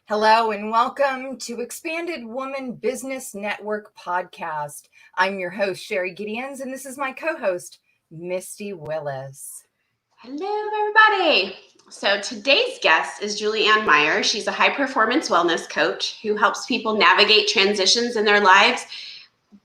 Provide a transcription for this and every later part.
Hello and welcome to Expanded Woman Business Network Podcast. I'm your host, Sherry Gideons, and this is my co-host, Misty Willis. Hello, everybody. So today's guest is ANN MEYER. She's a high-performance wellness coach who helps people navigate transitions in their lives,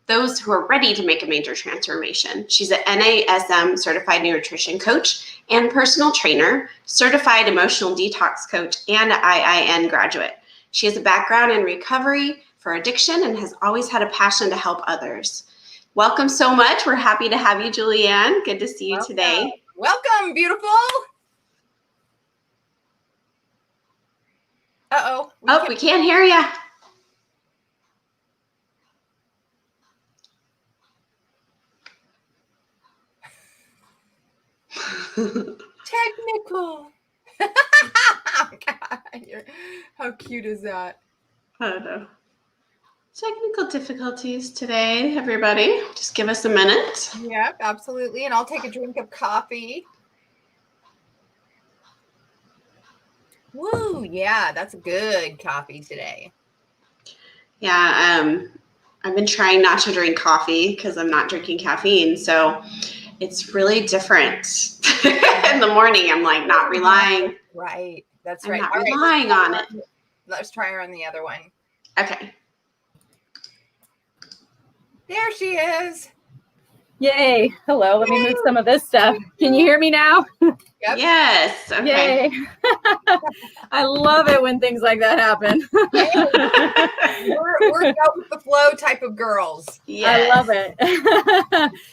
those who are ready to make a major transformation. She's an NASM certified nutrition coach and personal trainer, certified emotional detox coach, and an IIN graduate. She has a background in recovery for addiction and has always had a passion to help others. Welcome so much. We're happy to have you, ANN. Good to see you today. Welcome, beautiful. Uh-oh. We can't hear you. Technical. God, how cute is that? I don't know. Technical difficulties today, everybody. Just give us a minute. Yep, absolutely. And I'll take a drink of coffee. Woo, yeah, that's good coffee today. Yeah, I've been trying not to drink coffee because I'm not drinking caffeine. So it's really different. In the morning, I'm like not relying. Right, that's I'm right. not relying on it. Let's try her on the other one. Okay. There she is. Yay. Hello. Let me move some of this stuff. Can you hear me now? Yep. Yes. Okay. Yay. I love it when things like that happen. We're go with the flow type of girls. Yes. I love it.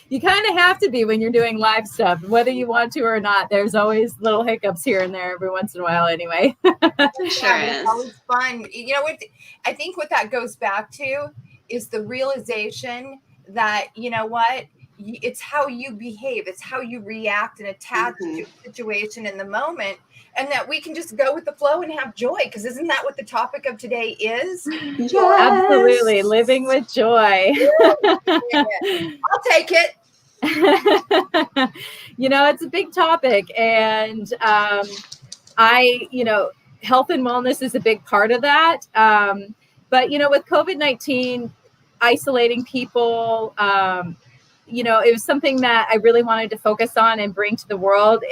You kind of have to be when you're doing live stuff, whether you want to or not. There's always little hiccups here and there every once in a while anyway. Sure is. It's always fun. You know what? I think what that goes back to is the realization that, you know what? It's how you behave. It's how you react and attach to a situation in the moment, and that we can just go with the flow and have joy. Because isn't that what the topic of today is? Yes. Absolutely. Living with joy. I'll take it. It's a big topic, and health and wellness is a big part of that. But with COVID-19 isolating people, it was something that I really wanted to focus on and bring to the world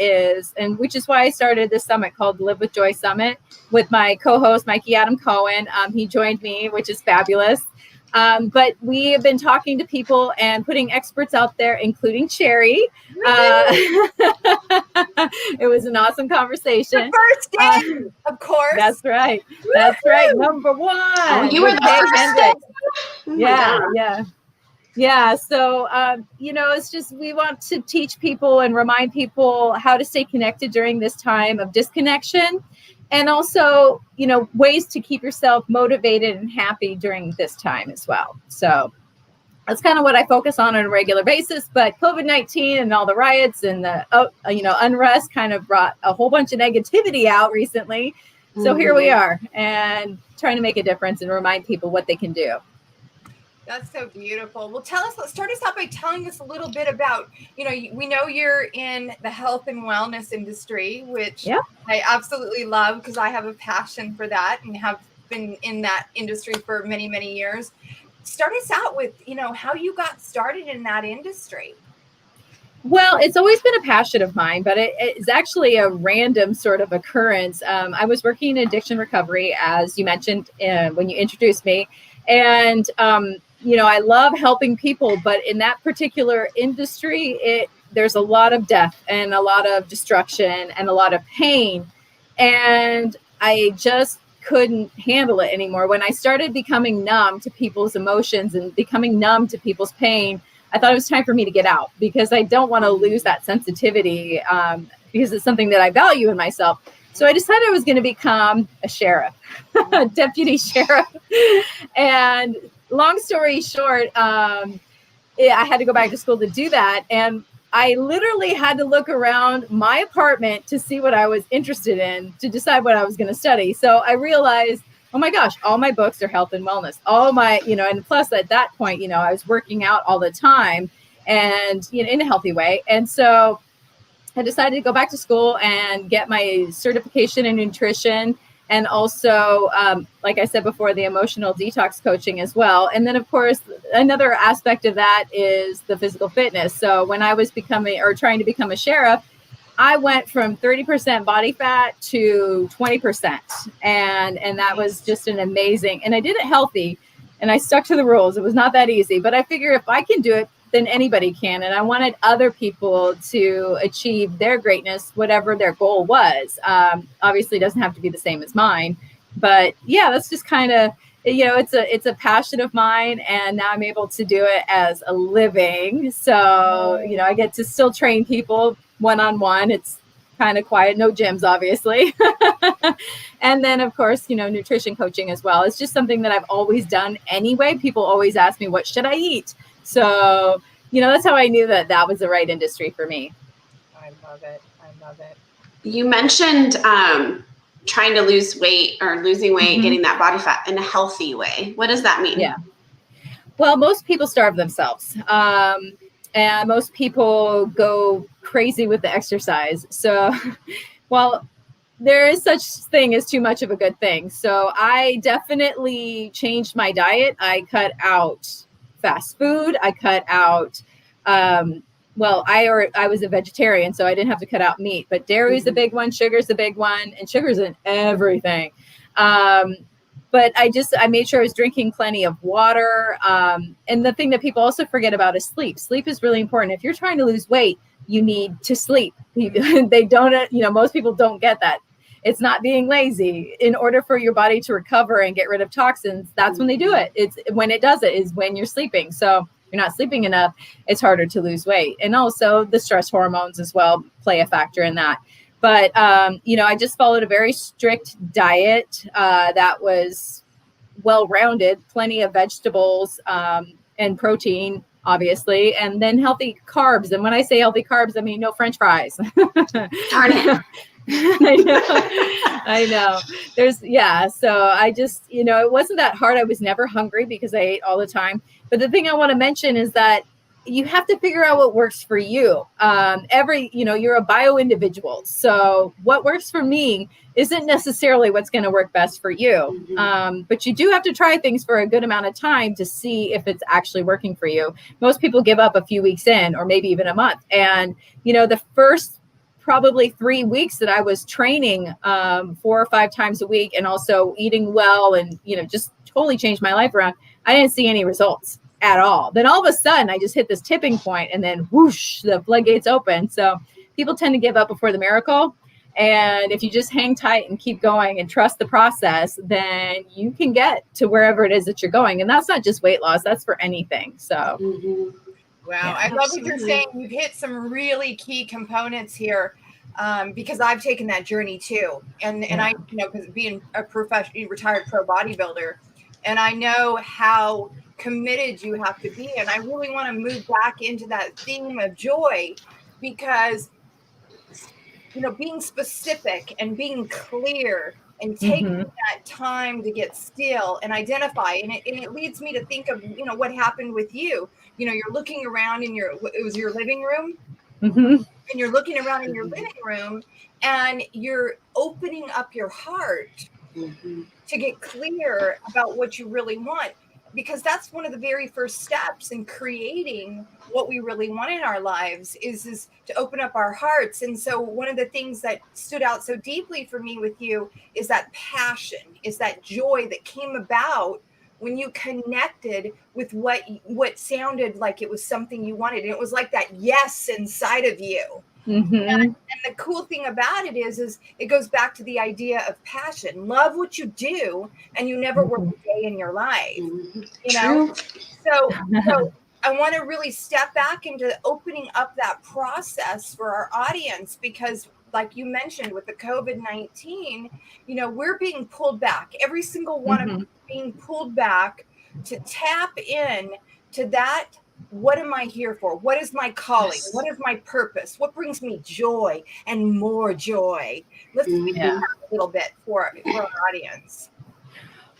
which is why I started this summit called Live with Joy Summit with my co-host, Mikey Adam Cohen. He joined me, which is fabulous. But we have been talking to people and putting experts out there, including Sherry. It was an awesome conversation. The first day, of course. That's right. That's right. Number one. Oh, you were the first day. Yeah. So, it's just, we want to teach people and remind people how to stay connected during this time of disconnection, and also, ways to keep yourself motivated and happy during this time as well. So that's kind of what I focus on a regular basis. But COVID-19 and all the riots and the, unrest kind of brought a whole bunch of negativity out recently. So here we are, and trying to make a difference and remind people what they can do. That's so beautiful. Well, let's start us out by telling us a little bit about, we know you're in the health and wellness industry, which I absolutely love because I have a passion for that and have been in that industry for many, many years. Start us out with, how you got started in that industry. Well, it's always been a passion of mine, but it's actually a random sort of occurrence. I was working in addiction recovery, as you mentioned when you introduced me. And, I love helping people, but in that particular industry, there's a lot of death and a lot of destruction and a lot of pain. And I just couldn't handle it anymore. When I started becoming numb to people's emotions and becoming numb to people's pain, I thought it was time for me to get out, because I don't want to lose that sensitivity, because it's something that I value in myself. So I decided I was going to become a sheriff, a deputy sheriff. And long story short, I had to go back to school to do that. And I literally had to look around my apartment to see what I was interested in to decide what I was going to study. So I realized, oh my gosh, all my books are health and wellness. All my, and plus at that point, I was working out all the time and, in a healthy way. And so I decided to go back to school and get my certification in nutrition And also, like I said before, the emotional detox coaching as well. And then, of course, another aspect of that is the physical fitness. So when I was trying to become a sheriff, I went from 30% body fat to 20%. And that was just an amazing, and I did it healthy and I stuck to the rules. It was not that easy, but I figure if I can do it, then anybody can. And I wanted other people to achieve their greatness, whatever their goal was. Obviously it doesn't have to be the same as mine, but yeah, that's just kind of, it's a passion of mine, and now I'm able to do it as a living. So, I get to still train people one-on-one. It's kind of quiet, no gyms, obviously. And then, of course, nutrition coaching as well. It's just something that I've always done anyway. People always ask me, what should I eat? So, that's how I knew that was the right industry for me. I love it. I love it. You mentioned trying to lose weight or losing weight, getting that body fat in a healthy way. What does that mean? Yeah. Well, most people starve themselves. And most people go crazy with the exercise. So, well, there is such thing as too much of a good thing. So I definitely changed my diet. I cut out fast food. I cut out, I was a vegetarian, so I didn't have to cut out meat, but dairy is a big one. Sugar's a big one, and sugar's in everything. But I made sure I was drinking plenty of water. And the thing that people also forget about is sleep. Sleep is really important. If you're trying to lose weight, you need to sleep. They don't, most people don't get that. It's not being lazy. In order for your body to recover and get rid of toxins, that's when they do it. It's when it does it is when you're sleeping. So if you're not sleeping enough, it's harder to lose weight. And also the stress hormones as well play a factor in that. But, I just followed a very strict diet that was well-rounded, plenty of vegetables and protein, obviously, and then healthy carbs. And when I say healthy carbs, I mean no French fries. Darn it. I know. So I just, it wasn't that hard. I was never hungry because I ate all the time. But the thing I want to mention is that you have to figure out what works for you. You're a bio individual. So what works for me isn't necessarily what's going to work best for you. But you do have to try things for a good amount of time to see if it's actually working for you. Most people give up a few weeks in, or maybe even a month. And, the first probably 3 weeks that I was training 4 or 5 times a week and also eating well and, just totally changed my life around, I didn't see any results at all. Then all of a sudden I just hit this tipping point, and then whoosh, the floodgates open. So people tend to give up before the miracle. And if you just hang tight and keep going and trust the process, then you can get to wherever it is that you're going. And that's not just weight loss, that's for anything. So wow. Yeah, I love what you're saying. You've hit some really key components here. Because I've taken that journey too. And I, because being a retired pro bodybuilder, and I know how committed you have to be. And I really want to move back into that theme of joy, because, being specific and being clear and taking that time to get still and identify. And it leads me to think of, what happened with you. You're looking around in it was your living room. And you're looking around in your living room and you're opening up your heart to get clear about what you really want, because that's one of the very first steps in creating what we really want in our lives is to open up our hearts. And so one of the things that stood out so deeply for me with you is that passion, is that joy that came about when you connected with what sounded like it was something you wanted. And it was like that yes inside of you. And the cool thing about it is it goes back to the idea of passion. Love what you do, and you never work a day in your life. True. So I want to really step back into opening up that process for our audience, because like you mentioned with the COVID-19, we're being pulled back. Every single one of us being pulled back to tap in to that. What am I here for? What is my calling? Yes. What is my purpose? What brings me joy and more joy? Let's speak a little bit for our audience.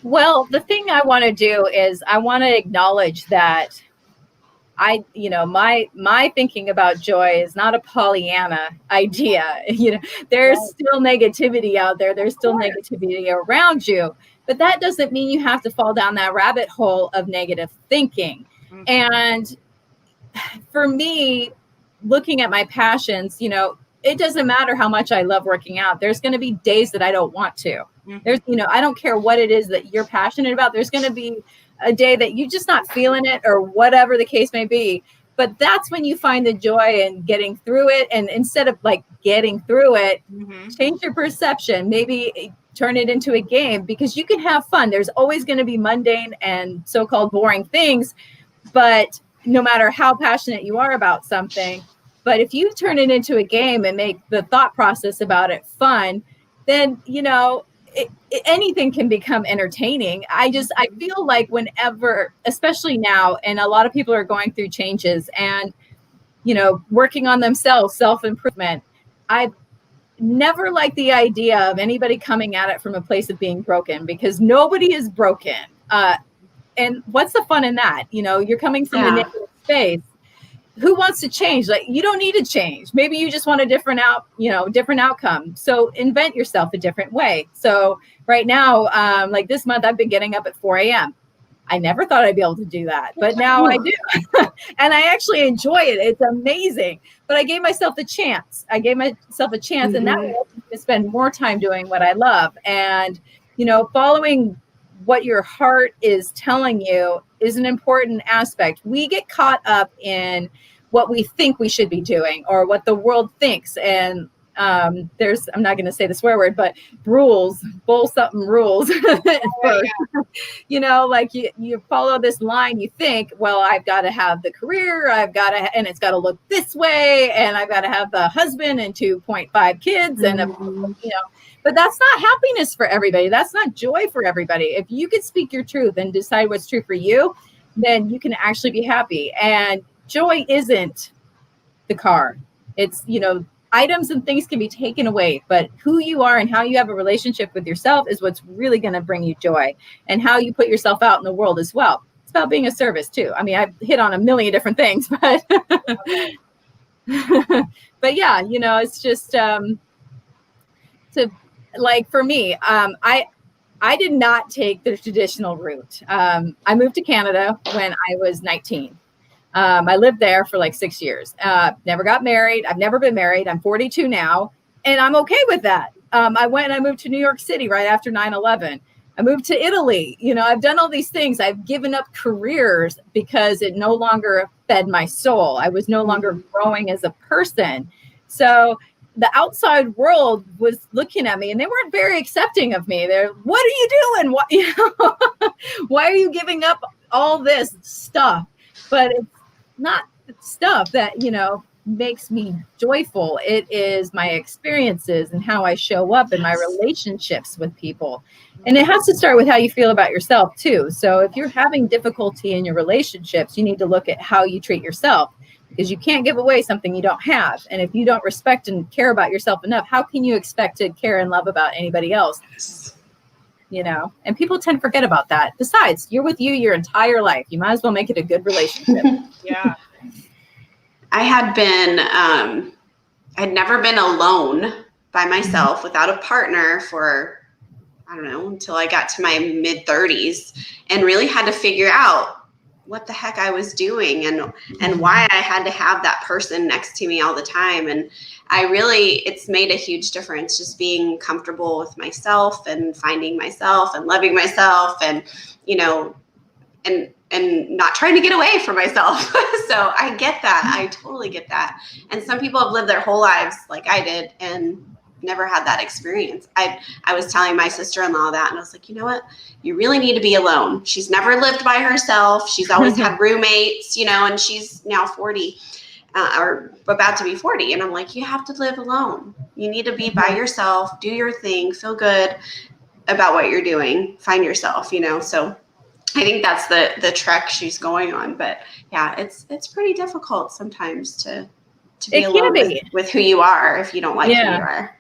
Well, the thing I want to do is I want to acknowledge that my thinking about joy is not a Pollyanna idea. There's still negativity out there. There's still negativity around you, but that doesn't mean you have to fall down that rabbit hole of negative thinking. Mm-hmm. And for me, looking at my passions, it doesn't matter how much I love working out. There's going to be days that I don't want to. Mm-hmm. There's, I don't care what it is that you're passionate about. There's going to be a day that you're just not feeling it, or whatever the case may be. But that's when you find the joy in getting through it. And instead of like getting through it, mm-hmm. change your perception, maybe turn it into a game, because you can have fun. There's always going to be mundane and so-called boring things, but no matter how passionate you are about something, but if you turn it into a game and make the thought process about it fun, then, anything can become entertaining. I feel like whenever, especially now, and a lot of people are going through changes and, working on themselves, self-improvement. I've never liked the idea of anybody coming at it from a place of being broken, because nobody is broken. And what's the fun in that? You're coming from a negative space. Who wants to change? Like, you don't need to change. Maybe you just want a different outcome. So invent yourself a different way. So right now, like this month, I've been getting up at 4 a.m. I never thought I'd be able to do that, but now I do. And I actually enjoy it. It's amazing. But I gave myself the chance. Mm-hmm. And that way I can spend more time doing what I love. And, following what your heart is telling you is an important aspect. We get caught up in what we think we should be doing, or what the world thinks. And I'm not going to say the swear word, but rules. Like you follow this line, you think, well, I've got to have the career, and it's got to look this way, and I've got to have the husband and 2.5 kids, mm-hmm. and but that's not happiness for everybody. That's not joy for everybody. If you can speak your truth and decide what's true for you, then you can actually be happy. And joy isn't the car. It's, items and things can be taken away, but who you are and how you have a relationship with yourself is what's really going to bring you joy, and how you put yourself out in the world as well. It's about being a service too. I mean, I've hit on a million different things, but, but yeah, it's just, like for me, I did not take the traditional route. I moved to Canada when I was 19. I lived there for like 6 years. Never got married. I've never been married. I'm 42 now, and I'm okay with that. I moved to New York City right after 9/11. I moved to Italy. I've done all these things. I've given up careers because it no longer fed my soul. I was no longer growing as a person. So the outside world was looking at me, and they weren't very accepting of me. They're, what are you doing? Why are you giving up all this stuff? But it's not stuff that, makes me joyful. It is my experiences and how I show up in my relationships with people. And it has to start with how you feel about yourself too. So if you're having difficulty in your relationships, you need to look at how you treat yourself, because you can't give away something you don't have. And if you don't respect and care about yourself enough, how can you expect to care and love about anybody else? And people tend to forget about that. Besides, you're with you your entire life. You might as well make it a good relationship. Yeah. I had never been alone by myself without a partner for, I don't know, until I got to my mid 30s, and really had to figure out what the heck I was doing and why I had to have that person next to me all the time. And it's made a huge difference, just being comfortable with myself and finding myself and loving myself, and, and not trying to get away from myself. So I get that. I totally get that. And some people have lived their whole lives like I did and never had that experience. I was telling my sister-in-law that, and I was like, you know what? You really need to be alone. She's never lived by herself. She's always had roommates, and she's now 40 or about to be 40. And I'm like, you have to live alone. You need to be by yourself, do your thing, feel good about what you're doing, find yourself, So I think that's the trek she's going on. But yeah, it's pretty difficult sometimes to be alone with who you are if you don't like who you are.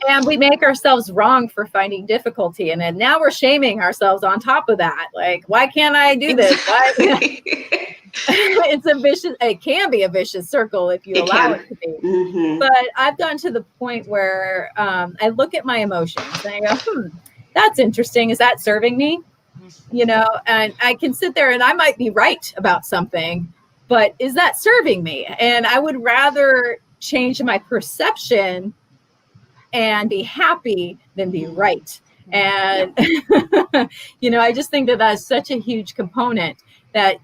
And we make ourselves wrong for finding difficulty. And then now we're shaming ourselves on top of that. Like, why can't I do this? Why? It can be a vicious circle if you allow it to be. Mm-hmm. But I've gotten to the point where I look at my emotions and I go, that's interesting. Is that serving me? You know, and I can sit there and I might be right about something, but is that serving me? And I would rather change my perception and be happy than be right. And, you know, I just think that that's such a huge component that,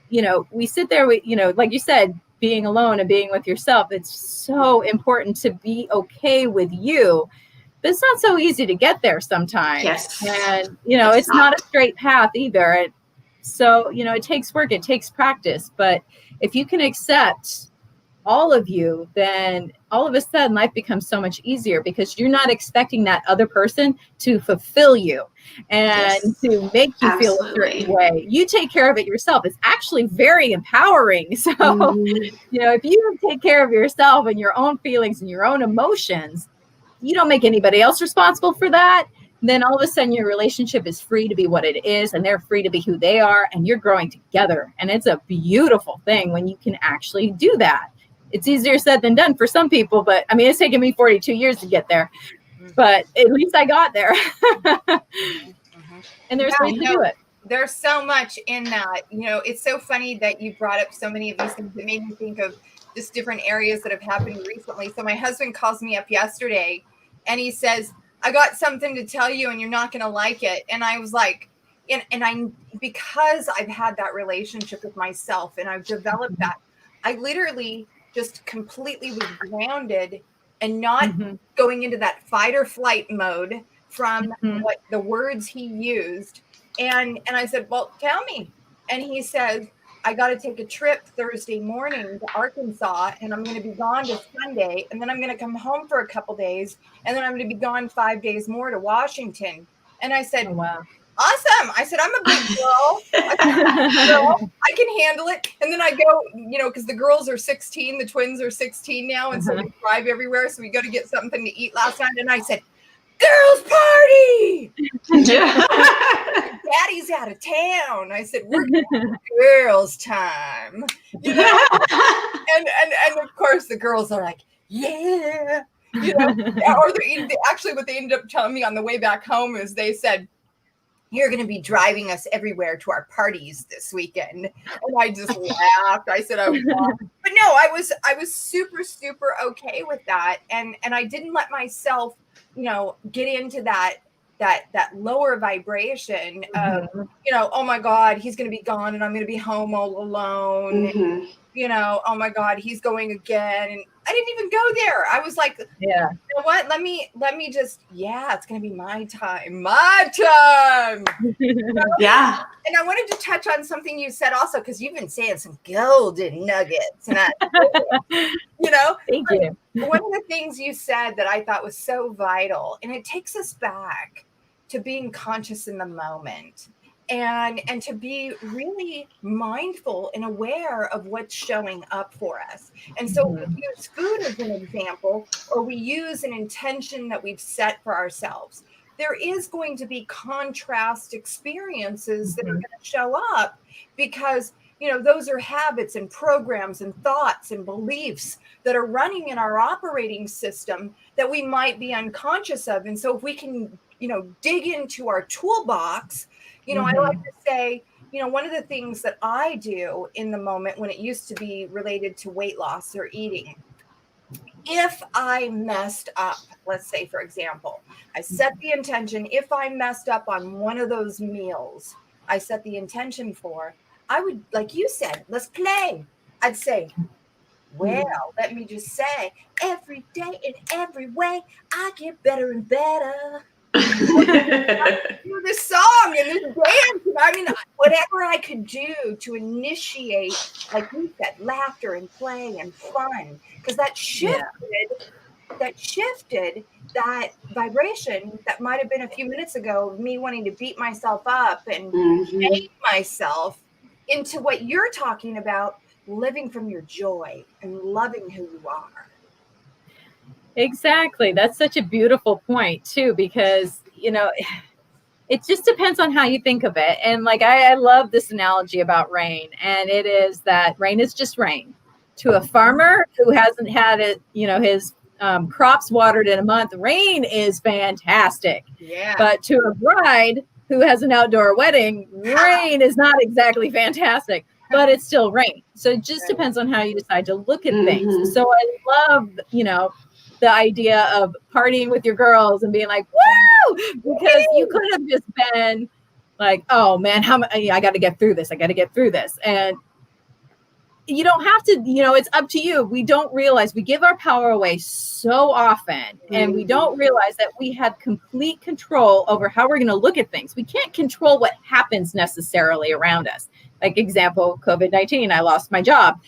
you know, we sit there with, you know, like you said, being alone and being with yourself. It's so important to be okay with you. But it's not so easy to get there sometimes. Yes. And, you know, it's not a straight path either. So, you know, it takes work, it takes practice. But if you can accept all of you, then all of a sudden life becomes so much easier because you're not expecting that other person to fulfill you and to make you feel a certain way. You take care of it yourself. It's actually very empowering. So, you know, if you take care of yourself and your own feelings and your own emotions, you don't make anybody else responsible for that. Then all of a sudden your relationship is free to be what it is and they're free to be who they are and you're growing together. And it's a beautiful thing when you can actually do that. It's easier said than done for some people, but I mean, it's taken me 42 years to get there, but at least I got there. And there's ways to do it. There's so much in that. You know, it's so funny that you brought up so many of these things that made me think of just different areas that have happened recently. So my husband calls me up yesterday and he says, I got something to tell you and you're not going to like it. And I was like, because I've had that relationship with myself and I've developed that, I literally just completely was grounded and not going into that fight or flight mode from what the words he used. And I said, well, tell me. And he says, I got to take a trip Thursday morning to Arkansas and I'm going to be gone to Sunday. And then I'm going to come home for a couple days. And then I'm going to be gone 5 days more to Washington. And I said, wow. Awesome. I said, I'm a big girl. I can handle it. And then I go, you know, because the girls are 16, the twins are 16 now. And so we drive everywhere. So we go to get something to eat last night. And I said, girls party. Daddy's out of town. I said, we're girls time. You know? and of course the girls are like, yeah. You know, or actually what they ended up telling me on the way back home is they said, you're going to be driving us everywhere to our parties this weekend. And I just laughed. I said, oh, God. But no, I was super, super okay with that. And I didn't let myself, you know, get into that lower vibration of, you know, oh my God, he's going to be gone and I'm going to be home all alone. And, you know, oh my God, he's going again. And I didn't even go there. I was like, yeah, you know what? Let me just, it's going to be my time. You know? Yeah. And I wanted to touch on something you said also, because you've been saying some golden nuggets. And you know, thank you. One of the things you said that I thought was so vital, and it takes us back to being conscious in the moment. And to be really mindful and aware of what's showing up for us. And so we use food as an example, or we use an intention that we've set for ourselves. There is going to be contrast experiences that are going to show up because, you know, those are habits and programs and thoughts and beliefs that are running in our operating system that we might be unconscious of. And so if we can, you know, dig into our toolbox, you know, I like to say, you know, one of the things that I do in the moment when it used to be related to weight loss or eating, if I messed up, let's say, for example, I set the intention, if I messed up on one of those meals, I set the intention for, I would, like you said, let's play. I'd say, well, let me just say, every day in every way, I get better and better. This song and this dance, and I mean, whatever I could do to initiate, like you said, laughter and play and fun, because that shifted that vibration that might have been a few minutes ago of me wanting to beat myself up and hate myself into what you're talking about, living from your joy and loving who you are. Exactly. That's such a beautiful point too, because, it just depends on how you think of it. And like, I love this analogy about rain, and it is that rain is just rain. To a farmer who hasn't had it, his crops watered in a month, rain is fantastic. Yeah. But to a bride who has an outdoor wedding, rain is not exactly fantastic, but it's still rain. So it just depends on how you decide to look at things. So I love, the idea of partying with your girls and being like, woo, because you could have just been like, oh man, I got to get through this. I got to get through this. And you don't have to, it's up to you. We don't realize we give our power away so often, and we don't realize that we have complete control over how we're going to look at things. We can't control what happens necessarily around us. Like example, COVID-19, I lost my job.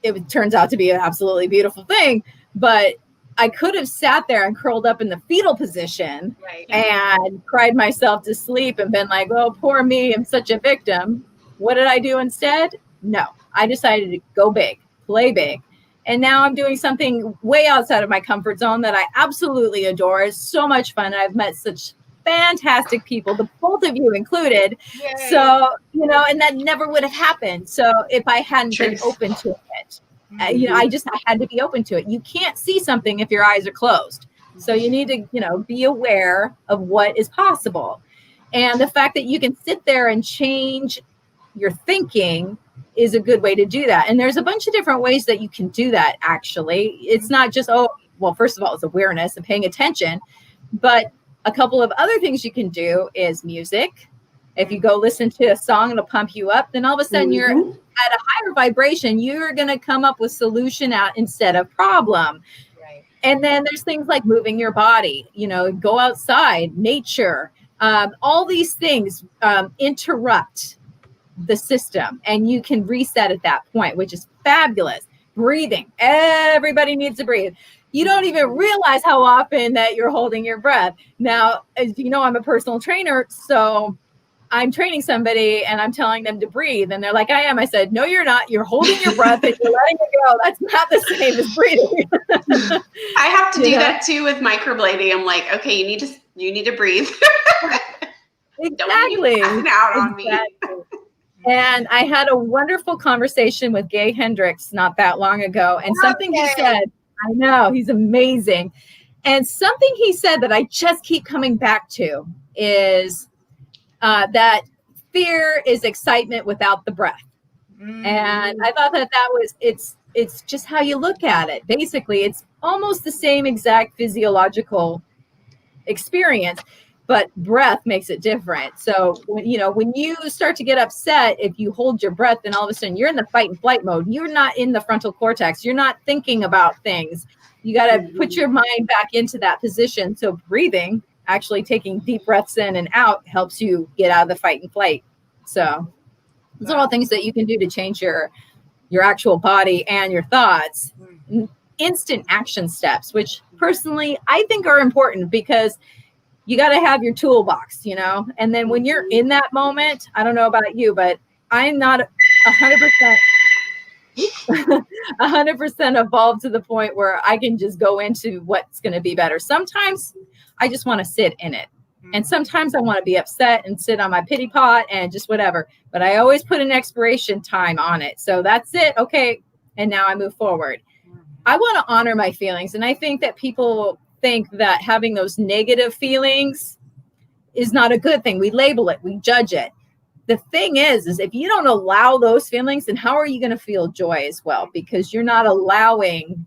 It turns out to be an absolutely beautiful thing, but I could have sat there and curled up in the fetal position and cried myself to sleep and been like, oh, poor me, I'm such a victim. What did I do instead? No, I decided to go big, play big. And now I'm doing something way outside of my comfort zone that I absolutely adore. It's so much fun. I've met such fantastic people, the both of you included. Yay. So, and that never would have happened. So if I hadn't been open to it, I had to be open to it. You can't see something if your eyes are closed. So you need to, be aware of what is possible. And the fact that you can sit there and change your thinking is a good way to do that. And there's a bunch of different ways that you can do that. Actually, it's not just, first of all, it's awareness and paying attention, but a couple of other things you can do is music. If you go listen to a song, it'll pump you up. Then all of a sudden you're at a higher vibration. You're going to come up with solution out instead of problem. Right. And then there's things like moving your body, go outside, nature, all these things interrupt the system, and you can reset at that point, which is fabulous. Breathing. Everybody needs to breathe. You don't even realize how often that you're holding your breath. Now, as you know, I'm a personal trainer, so I'm training somebody and I'm telling them to breathe. And they're like, I am. I said, no, you're not. You're holding your breath and you're letting it go. That's not the same as breathing. I have to do that too with microblading. I'm like, okay, you need to breathe. Exactly. Don't out on me. And I had a wonderful conversation with Gay Hendricks not that long ago. And something he said, I know, he's amazing. And something he said that I just keep coming back to is that fear is excitement without the breath. And I thought that was, it's just how you look at it. Basically, it's almost the same exact physiological experience, but breath makes it different. So when you start to get upset, if you hold your breath, then all of a sudden you're in the fight and flight mode. You're not in the frontal cortex. You're not thinking about things. You got to put your mind back into that position. So breathing, actually taking deep breaths in and out, helps you get out of the fight and flight. So those are all things that you can do to change your actual body and your thoughts. Instant action steps, which personally I think are important, because you got to have your toolbox, and then when you're in that moment, I don't know about you, but I'm not 100% evolved to the point where I can just go into what's going to be better. Sometimes I just want to sit in it. And sometimes I want to be upset and sit on my pity pot and just whatever, but I always put an expiration time on it. So that's it. Okay. And now I move forward. I want to honor my feelings. And I think that people think that having those negative feelings is not a good thing. We label it, we judge it. The thing is if you don't allow those feelings, then how are you going to feel joy as well? Because you're not allowing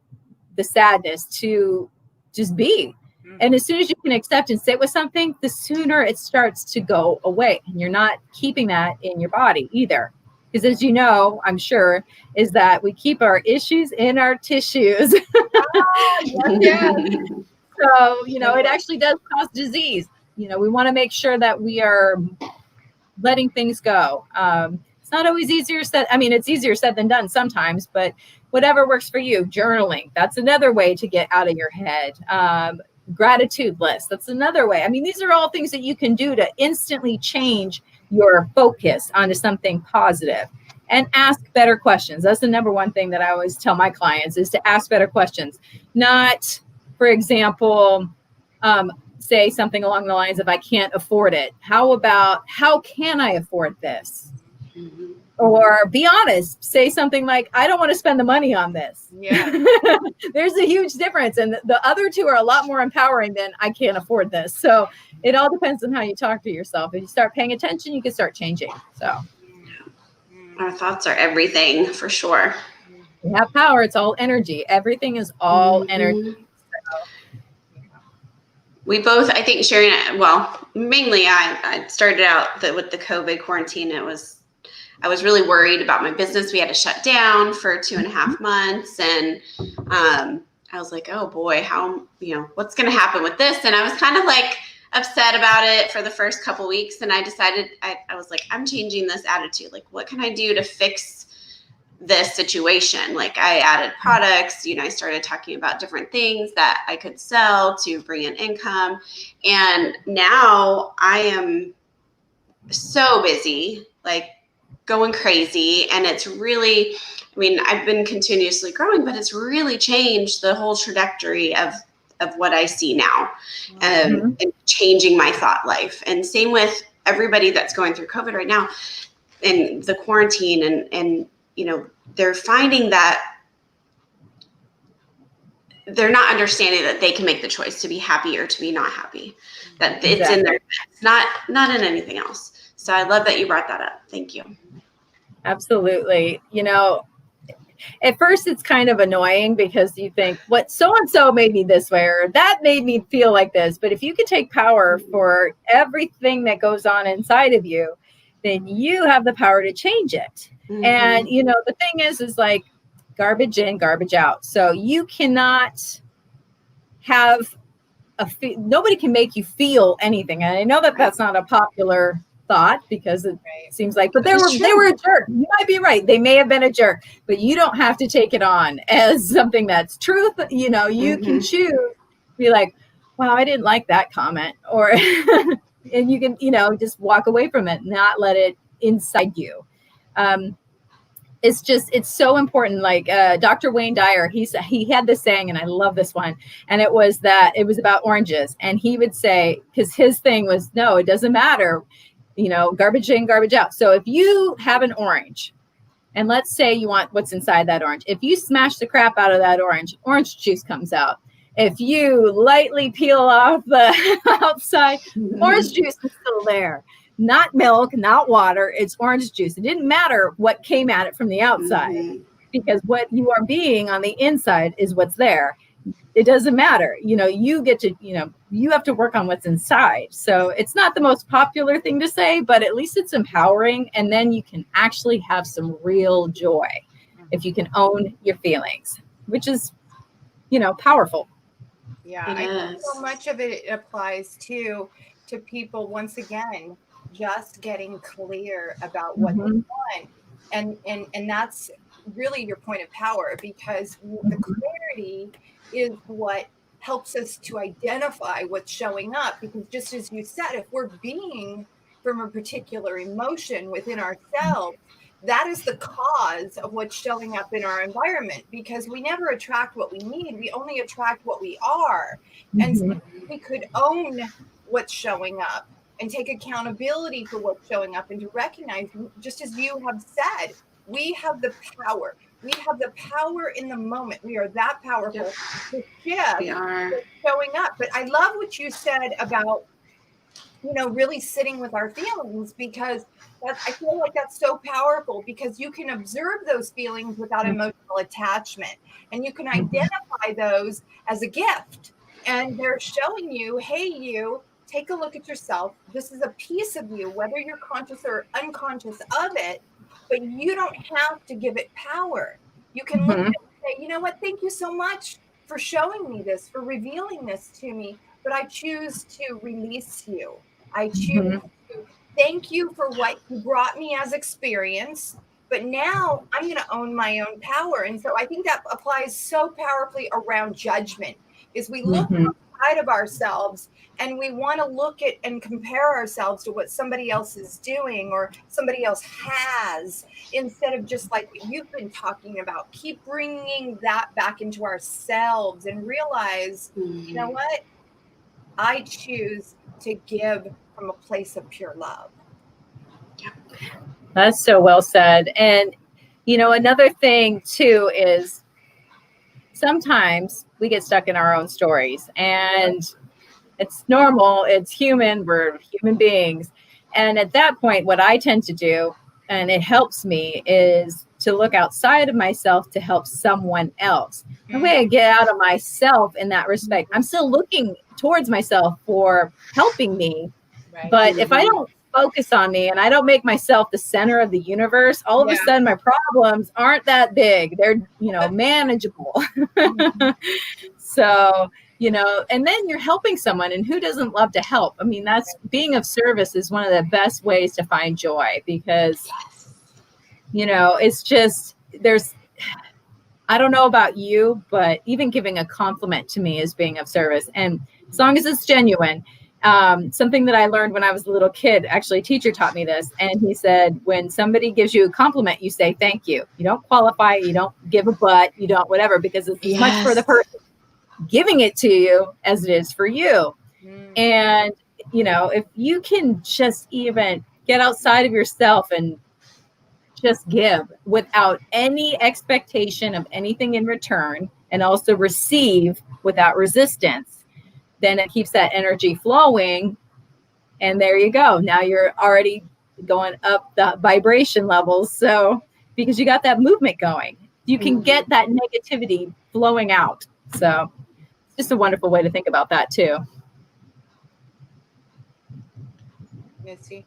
the sadness to just be. And as soon as you can accept and sit with something, the sooner it starts to go away. And you're not keeping that in your body either. Because as you know, I'm sure, is that we keep our issues in our tissues. Yeah. So, it actually does cause disease. We want to make sure that we are letting things go. It's not always easier said. I mean, it's easier said than done sometimes, but whatever works for you. Journaling, that's another way to get out of your head. Gratitude list, that's another way. I mean, these are all things that you can do to instantly change your focus onto something positive. and ask better questions. That's the number one thing that I always tell my clients is to ask better questions. Not, for example, say something along the lines of, I can't afford it. How about, how can I afford this? Mm-hmm. Or be honest, say something like, I don't want to spend the money on this. Yeah. There's a huge difference. And the other two are a lot more empowering than I can't afford this. So it all depends on how you talk to yourself. If you start paying attention, you can start changing. So our thoughts are everything, for sure. you have power. It's all energy. Everything is all energy. We both, I think, Sherry and I, well, mainly I started out with the COVID quarantine. I was really worried about my business. We had to shut down for 2.5 months. And I was like, oh boy, how, what's going to happen with this? And I was kind of like upset about it for the first couple weeks. And I decided, I was like, I'm changing this attitude. Like, what can I do to fix this situation? Like, I added products, I started talking about different things that I could sell to bring in income. And now I am so busy, like going crazy. And it's really, I've been continuously growing, but it's really changed the whole trajectory of what I see now, and changing my thought life. And same with everybody that's going through COVID right now and the quarantine, and they're finding that they're not understanding that they can make the choice to be happy or to be not happy, that it's in their, it's not in anything else. So I love that you brought that up. Thank you. Absolutely. At first it's kind of annoying because you think, what so-and-so made me this way, or that made me feel like this. But if you can take power for everything that goes on inside of you, then you have the power to change it. Mm-hmm. And, the thing is like garbage in, garbage out. So you cannot have nobody can make you feel anything. And I know that that's not a popular thought because it seems like, but they were a jerk. You might be right. They may have been a jerk, but you don't have to take it on as something that's truth. You can choose to be like, wow, I didn't like that comment, or, and you can, just walk away from it, not let it inside you. It's so important. Like Dr. Wayne Dyer, he had this saying, and I love this one. And it was about oranges. And he would say, because his thing was, no, it doesn't matter, garbage in, garbage out. So if you have an orange, and let's say you want what's inside that orange, if you smash the crap out of that orange juice comes out. If you lightly peel off the outside, orange juice is still there. Not milk, not water, it's orange juice. It didn't matter what came at it from the outside, because what you are being on the inside is what's there. It doesn't matter. You get to, you have to work on what's inside. So it's not the most popular thing to say, but at least it's empowering. And then you can actually have some real joy if you can own your feelings, which is, powerful. Yeah, I think so much of it applies to people, once again, just getting clear about what they want. And that's really your point of power, because the clarity is what helps us to identify what's showing up. Because just as you said, if we're being from a particular emotion within ourselves, that is the cause of what's showing up in our environment, because we never attract what we need. We only attract what we are. And so we could own what's showing up and take accountability for what's showing up, and to recognize, just as you have said, we have the power. We have the power in the moment. We are that powerful to shift what's showing up. But I love what you said about, really sitting with our feelings, because I feel like that's so powerful, because you can observe those feelings without emotional attachment, and you can identify those as a gift. And they're showing you, hey, you, take a look at yourself. This is a piece of you, whether you're conscious or unconscious of it, but you don't have to give it power. You can look at it and say, you know what, thank you so much for showing me this, for revealing this to me, but I choose to release you. I choose to thank you for what you brought me as experience, but now I'm going to own my own power. And so I think that applies so powerfully around judgment, is we look outside of ourselves, and we want to look at and compare ourselves to what somebody else is doing or somebody else has, instead of just like what you've been talking about, keep bringing that back into ourselves and realize, you know what? I choose to give from a place of pure love. That's so well said. And, another thing too is sometimes we get stuck in our own stories, and it's normal. It's human. We're human beings. And at that point, what I tend to do, and it helps me, is to look outside of myself to help someone else. The way I get out of myself in that respect, I'm still looking towards myself for helping me. Right. But if I don't focus on me and I don't make myself the center of the universe, all of a sudden my problems aren't that big. They're, manageable. So, and then you're helping someone, and who doesn't love to help? I mean, that's being of service is one of the best ways to find joy, because, it's just, I don't know about you, but even giving a compliment to me is being of service. And as long as it's genuine, something that I learned when I was a little kid, actually a teacher taught me this. And he said, when somebody gives you a compliment, you say, thank you. You don't qualify, you don't give a but, you don't whatever, because it's as much for the person giving it to you as it is for you. And, if you can just even get outside of yourself and just give without any expectation of anything in return, and also receive without resistance, then it keeps that energy flowing. And there you go. Now you're already going up the vibration levels. So because you got that movement going, you can get that negativity flowing out. So it's just a wonderful way to think about that too. Missy?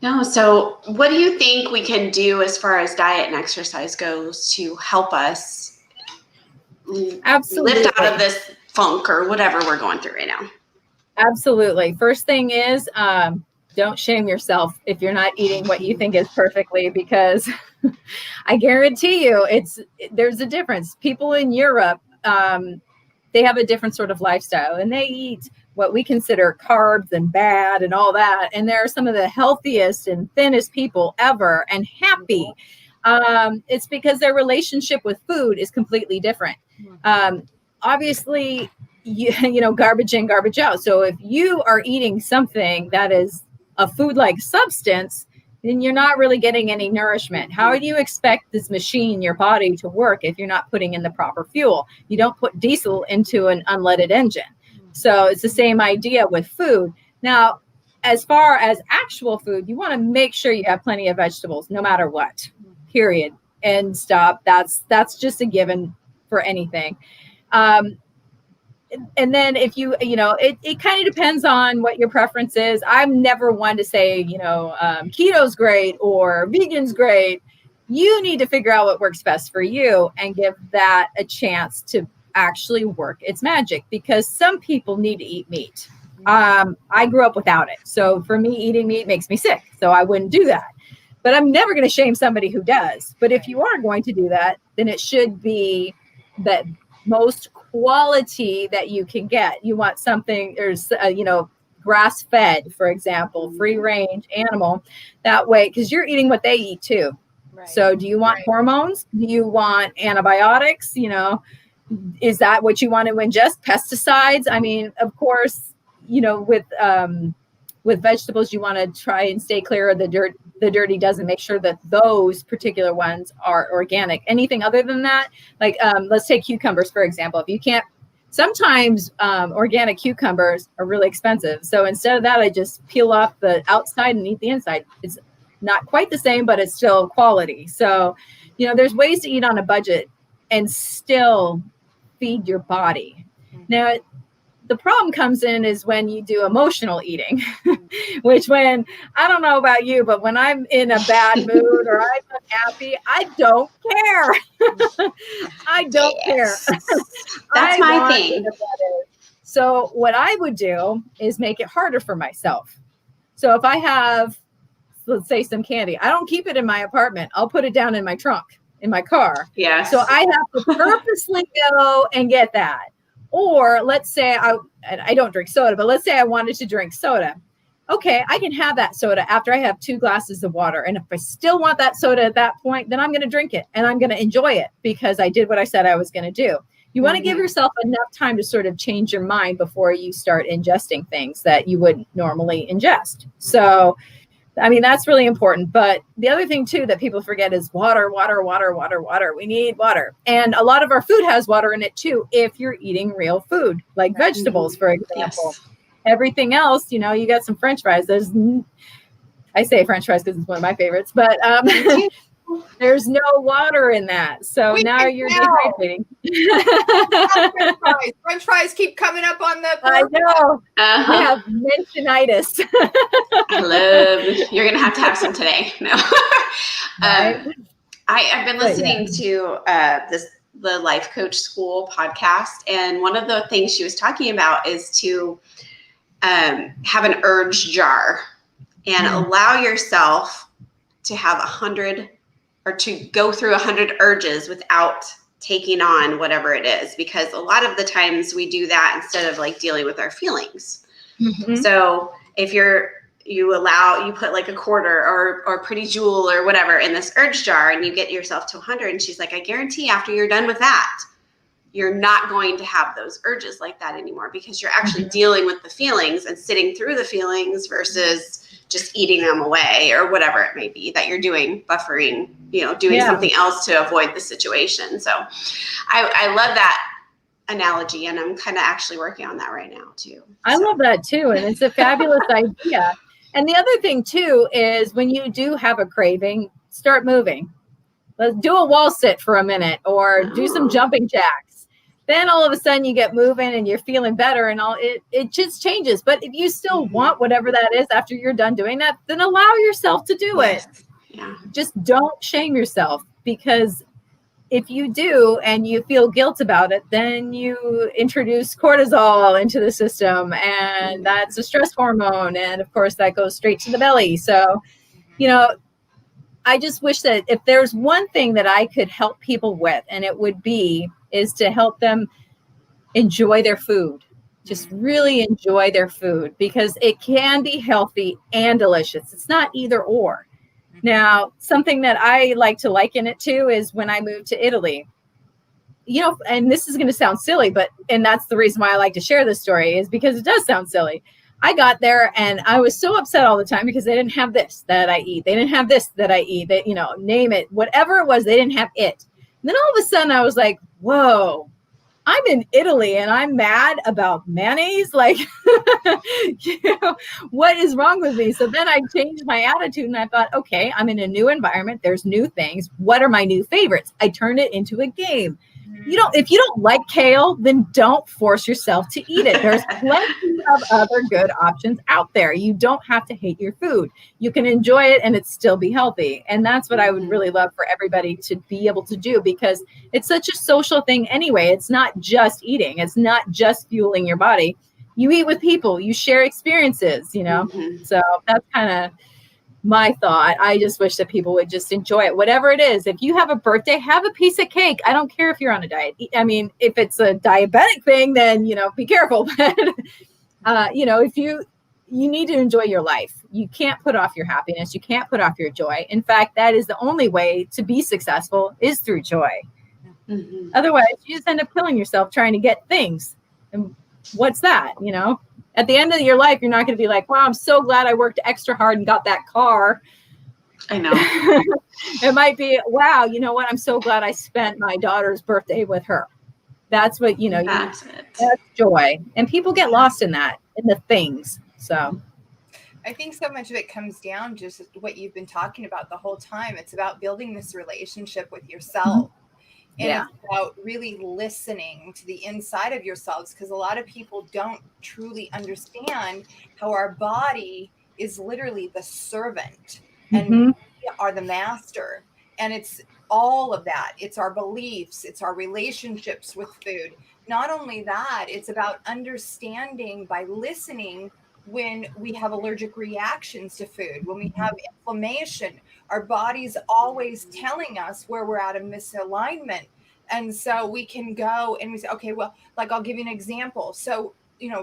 No, so what do you think we can do as far as diet and exercise goes to help us lift out of this funk or whatever we're going through right now? Absolutely. First thing is, don't shame yourself if you're not eating what you think is perfectly, because I guarantee you there's a difference. People in Europe, they have a different sort of lifestyle, and they eat what we consider carbs and bad and all that. And they're some of the healthiest and thinnest people ever, and happy. It's because their relationship with food is completely different. Obviously, garbage in, garbage out. So if you are eating something that is a food-like substance, then you're not really getting any nourishment. How do you expect this machine, your body, to work if you're not putting in the proper fuel? You don't put diesel into an unleaded engine. So it's the same idea with food. Now, as far as actual food, you want to make sure you have plenty of vegetables, no matter what, period. And stop. That's just a given for anything. And then if it kind of depends on what your preference is. I'm never one to say, keto's great or vegan's great. You need to figure out what works best for you and give that a chance to actually work its magic, because some people need to eat meat. I grew up without it. So for me, eating meat makes me sick. So I wouldn't do that. But I'm never going to shame somebody who does. But if you are going to do that, then it should be that most quality that you can get. You want something, there's, grass fed, for example, free range animal, that way, because you're eating what they eat too. Right. So do you want hormones? Do you want antibiotics? Is that what you want to ingest? Pesticides? I mean, of course, with vegetables, you want to try and stay clear of the dirty dozen. Make sure that those particular ones are organic. Anything other than that, like let's take cucumbers, for example. If you can't, sometimes organic cucumbers are really expensive. So instead of that, I just peel off the outside and eat the inside. It's not quite the same, but it's still quality. So, there's ways to eat on a budget and still feed your body. Now, the problem comes in is when you do emotional eating, which I don't know about you, but when I'm in a bad mood or I'm unhappy, I don't care. I don't care. That's my thing. So what I would do is make it harder for myself. So if I have, let's say, some candy, I don't keep it in my apartment. I'll put it down in my trunk, in my car. Yeah. So I have to purposely go and get that. Or let's say I don't drink soda, but let's say I wanted to drink soda. Okay, I can have that soda after I have 2 glasses of water. And if I still want that soda at that point, then I'm going to drink it and I'm going to enjoy it because I did what I said I was going to do. You want to give yourself enough time to sort of change your mind before you start ingesting things that you wouldn't normally ingest. So, I mean, that's really important. But the other thing, too, that people forget is water, water, water, water, water. We need water. And a lot of our food has water in it, too, if you're eating real food, like vegetables, for example. Yes. Everything else, you know, you got some French fries. I say French fries because it's one of my favorites, but there's no water in that. So now you're dehydrating. French fries keep coming up on the I know. Uh-huh. I have mentionnitis. You're going to have some today. No. Right? I've been listening to the Life Coach School podcast, and one of the things she was talking about is to have an urge jar and allow yourself to have 100 or to go through 100 urges without taking on whatever it is, because a lot of the times we do that instead of like dealing with our feelings. So if you put like a quarter or pretty jewel or whatever in this urge jar and you get yourself to 100, and she's like, I guarantee after you're done with that, you're not going to have those urges like that anymore, because you're actually dealing with the feelings and sitting through the feelings versus just eating them away or whatever it may be that you're doing, buffering, doing something else to avoid the situation. So I love that analogy, and I'm kind of actually working on that right now too. I love that too. And it's a fabulous idea. And the other thing too is when you do have a craving, start moving. Let's do a wall sit for a minute or do some jumping jacks. Then all of a sudden you get moving and you're feeling better and it just changes. But if you still want whatever that is after you're done doing that, then allow yourself to do it. Yeah. Just don't shame yourself, because if you do and you feel guilt about it, then you introduce cortisol into the system, and that's a stress hormone. And of course that goes straight to the belly. So, I just wish that if there's one thing that I could help people with, and it would is to help them enjoy their food. Just really enjoy their food, because it can be healthy and delicious. It's not either or. Now, something that I like to liken it to is when I moved to Italy. And this is going to sound silly, and that's the reason why I like to share this story, is because it does sound silly. I got there and I was so upset all the time because they didn't have this that I eat. They didn't have this that I eat. That, name it, whatever it was, they didn't have it. And then all of a sudden I was like, whoa, I'm in Italy and I'm mad about mayonnaise. Like, what is wrong with me? So then I changed my attitude and I thought, okay, I'm in a new environment. There's new things. What are my new favorites? I turned it into a game. If you don't like kale, then don't force yourself to eat it. There's plenty of other good options out there. You don't have to hate your food. You can enjoy it and it still be healthy. And that's what I would really love for everybody to be able to do, because it's such a social thing anyway. It's not just eating. It's not just fueling your body. You eat with people, you share experiences, So that's kind of my thought. I just wish that people would just enjoy it, whatever it is. If you have a birthday, have a piece of cake. I don't care if you're on a diet. I mean, if it's a diabetic thing, then, be careful. But, if you need to enjoy your life, you can't put off your happiness. You can't put off your joy. In fact, that is the only way to be successful, is through joy. Otherwise, you just end up killing yourself trying to get things. And what's that, At the end of your life, you're not going to be like, wow, I'm so glad I worked extra hard and got that car. I know. It might be, wow, you know what? I'm so glad I spent my daughter's birthday with her. That's what, That's joy. And people get lost in that, in the things. So I think so much of it comes down just what you've been talking about the whole time. It's about building this relationship with yourself. And it's about really listening to the inside of yourselves, because a lot of people don't truly understand how our body is literally the servant and we are the master. And it's all of that. It's our beliefs. It's our relationships with food. Not only that, it's about understanding by listening when we have allergic reactions to food, when we have inflammation. Our body's always telling us where we're out of misalignment. And so we can go and we say, okay, well, like I'll give you an example. So,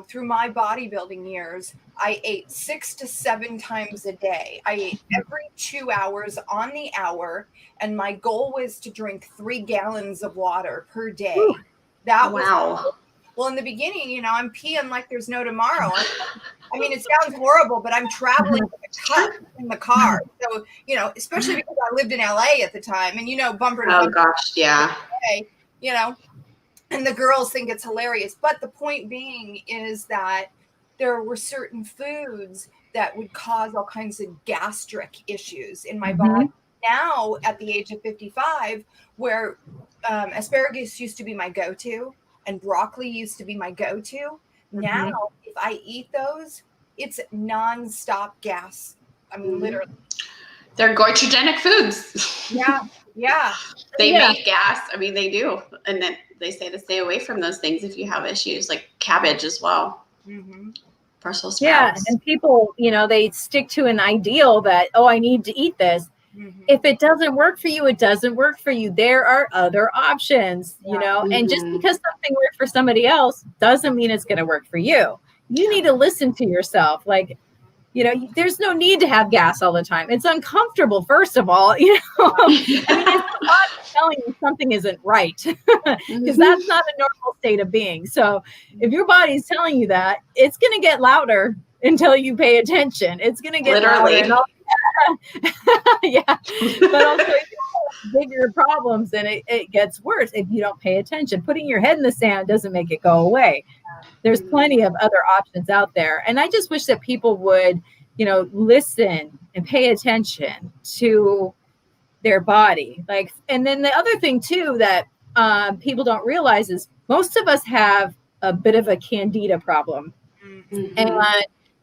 through my bodybuilding years, I ate 6 to 7 times a day. I ate every 2 hours on the hour. And my goal was to drink 3 gallons of water per day. Ooh, That wow. was, well, in the beginning, I'm peeing like there's no tomorrow. I mean, it sounds horrible, but I'm traveling with a cup in the car. So, especially because I lived in LA at the time and, bumper to Oh bumper. gosh, yeah. And the girls think it's hilarious. But the point being is that there were certain foods that would cause all kinds of gastric issues in my body. Now, at the age of 55, where asparagus used to be my go-to and broccoli used to be my go-to, now if I eat those, it's nonstop gas. I mean, literally. They're goitrogenic foods. Yeah. They make gas. I mean, they do. And then they say to stay away from those things if you have issues, like cabbage as well. Brussels sprouts. Yeah. And people, they stick to an ideal that, I need to eat this. If it doesn't work for you, it doesn't work for you. There are other options, and just because something worked for somebody else doesn't mean it's going to work for you. You need to listen to yourself. Like, there's no need to have gas all the time. It's uncomfortable, first of all. I mean, it's the body telling you something isn't right, because that's not a normal state of being. So if your body's telling you that, it's going to get louder until you pay attention. It's going to get literally louder. But also bigger problems, and it gets worse if you don't pay attention. Putting your head in the sand doesn't make it go away. There's plenty of other options out there. And I just wish that people would, listen and pay attention to their body. And then the other thing too, that people don't realize is most of us have a bit of a candida problem. And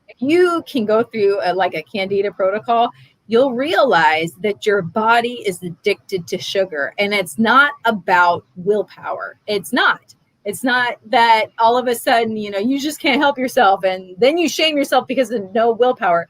if you can go through a candida protocol, you'll realize that your body is addicted to sugar, and it's not about willpower. It's not that all of a sudden, you just can't help yourself and then you shame yourself because of no willpower.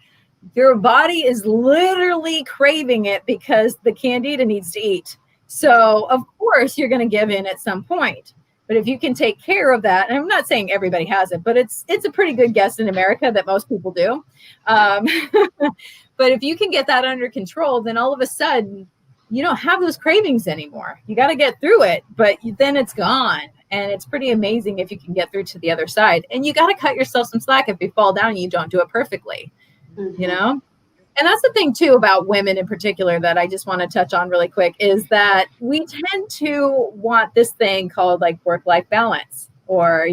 Your body is literally craving it because the candida needs to eat. So of course you're going to give in at some point. But if you can take care of that, and I'm not saying everybody has it, but it's a pretty good guess in America that most people do. But if you can get that under control, then all of a sudden you don't have those cravings anymore. You got to get through it, but then it's gone. And it's pretty amazing if you can get through to the other side. And you got to cut yourself some slack if you fall down and you don't do it perfectly, And that's the thing too about women in particular that I just want to touch on really quick is that we tend to want this thing called work-life balance, or,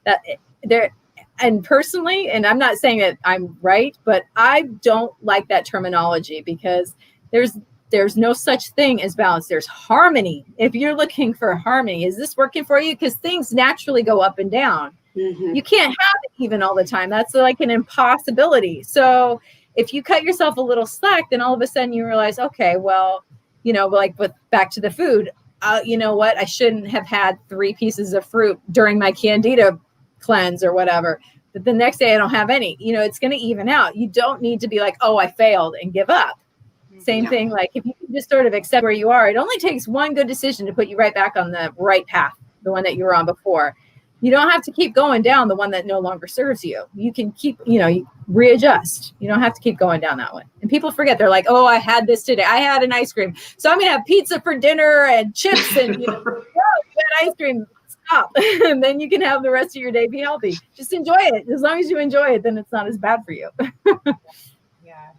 that there. And personally, and I'm not saying that I'm right, but I don't like that terminology because there's no such thing as balance. There's harmony. If you're looking for harmony, is this working for you? Because things naturally go up and down. You can't have it even all the time. That's like an impossibility. So if you cut yourself a little slack, then all of a sudden you realize, okay, well, back to the food, you know what? I shouldn't have had 3 pieces of fruit during my candida cleanse or whatever. But the next day I don't have any. It's going to even out. You don't need to be like, oh, I failed and give up. Same thing. Like if you can just sort of accept where you are, it only takes one good decision to put you right back on the right path, the one that you were on before. You don't have to keep going down the one that no longer serves you. You can keep, you readjust. You don't have to keep going down that one. And people forget. They're like, oh, I had this today. I had an ice cream. So I'm going to have pizza for dinner and chips and, you had ice cream. Stop. And then you can have the rest of your day be healthy. Just enjoy it. As long as you enjoy it, then it's not as bad for you. Yeah.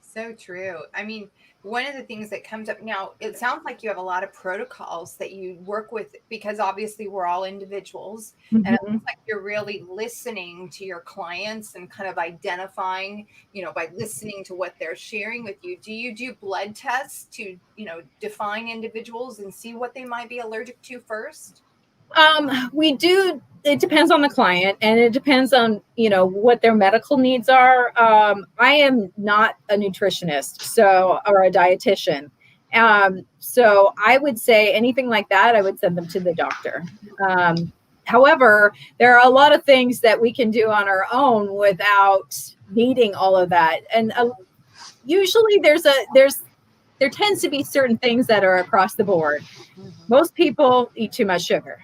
So true. I mean, one of the things that comes up now, it sounds like you have a lot of protocols that you work with because obviously we're all individuals. And it looks like you're really listening to your clients and kind of identifying, by listening to what they're sharing with you. Do you do blood tests to, define individuals and see what they might be allergic to first? We do. It depends on the client, and it depends on, what their medical needs are. I am not a nutritionist, or a dietitian. So I would say anything like that, I would send them to the doctor. However, there are a lot of things that we can do on our own without needing all of that. And usually there's there tends to be certain things that are across the board. Most people eat too much sugar.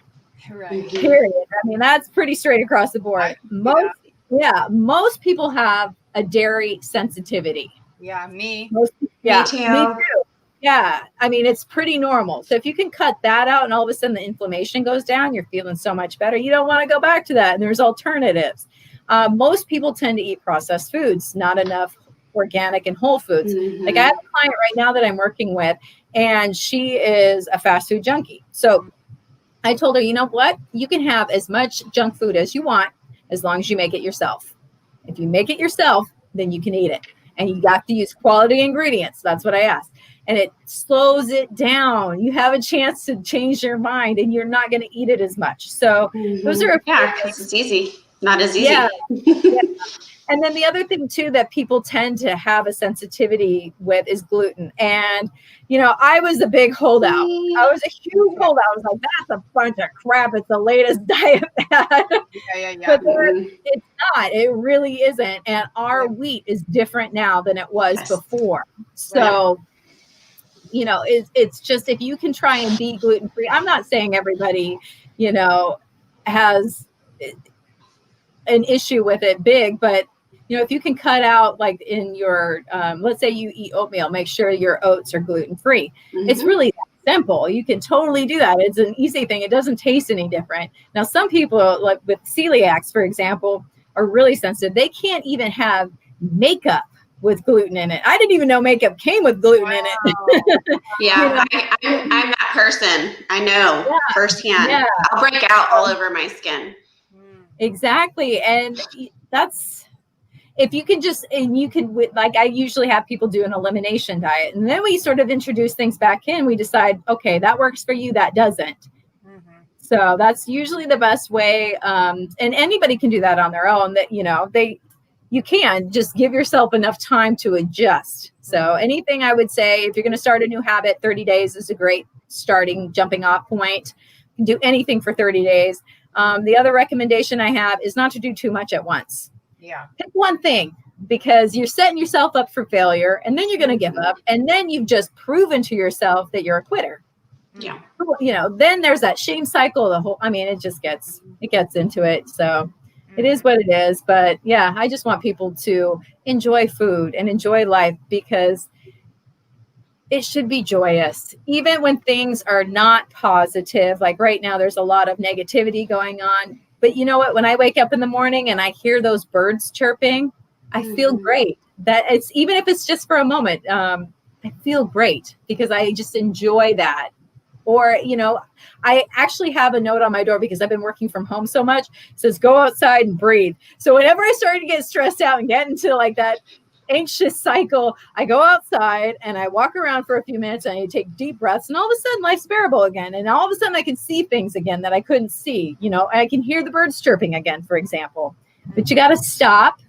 Right. Period. I mean, that's pretty straight across the board. Most people have a dairy sensitivity. Yeah, me. Me too. Me too. Yeah, I mean, it's pretty normal. So if you can cut that out and all of a sudden the inflammation goes down, you're feeling so much better. You don't want to go back to that. And there's alternatives. Most people tend to eat processed foods, not enough organic and whole foods. Like I have a client right now that I'm working with, and she is a fast food junkie. So I told her, you know what? You can have as much junk food as you want, as long as you make it yourself. If you make it yourself, then you can eat it. And you have to use quality ingredients. That's what I asked. And it slows it down. You have a chance to change your mind, and you're not going to eat it as much. So those are because it's easy, not as easy. Yeah. And then the other thing too that people tend to have a sensitivity with is gluten. And you know, I was a big holdout. I was a huge holdout. I was like, that's a bunch of crap. It's the latest diet fad. But it's not. It really isn't. And our wheat is different now than it was before. So you know, it's just, if you can try and be gluten-free, I'm not saying everybody, you know, has an issue with it big, but you know, if you can cut out, like in your, let's say you eat oatmeal, make sure your oats are gluten-free. It's really simple. You can totally do that. It's an easy thing. It doesn't taste any different. Now, some people, like with celiacs, for example, are really sensitive. They can't even have makeup with gluten in it. I didn't even know makeup came with gluten in it. Yeah, you know? I'm that person. I know firsthand. Yeah. I'll break out all over my skin. Exactly. And that's, if you can just, and you can, like I usually have people do an elimination diet, and then we sort of introduce things back in. We decide, okay, that works for you, that doesn't. So that's usually the best way. And anybody can do that on their own. That, you know, you can just give yourself enough time to adjust. So anything I would say, if you're going to start a new habit, 30 days is a great jumping off point. You can do anything for 30 days. The other recommendation I have is not to do too much at once. Yeah. Pick one thing, because you're setting yourself up for failure, and then you're going to give up. And then you've just proven to yourself that you're a quitter. Yeah. You know, then there's that shame cycle. It just gets into it. So it is what it is. But yeah, I just want people to enjoy food and enjoy life, because it should be joyous, even when things are not positive. Like right now, there's a lot of negativity going on. But you know what? When I wake up in the morning and I hear those birds chirping, I feel great. That it's, even if it's just for a moment, I feel great because I just enjoy that. Or, you know, I actually have a note on my door, because I've been working from home so much. It says, go outside and breathe. So whenever I start to get stressed out and get into like that anxious cycle, I go outside and I walk around for a few minutes and I take deep breaths, and all of a sudden life's bearable again. And all of a sudden I can see things again that I couldn't see. You know, I can hear the birds chirping again, for example. But you got to stop,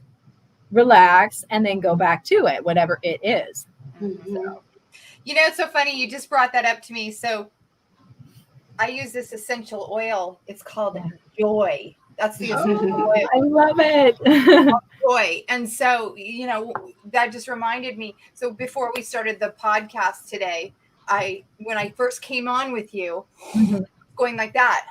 relax, and then go back to it, whatever it is. So, you know, it's so funny. You just brought that up to me. So I use this essential oil. It's called Joy. That's the essential oil. I love it. Joy. And so, you know, that just reminded me. So before we started the podcast today, when I first came on with you, going like that,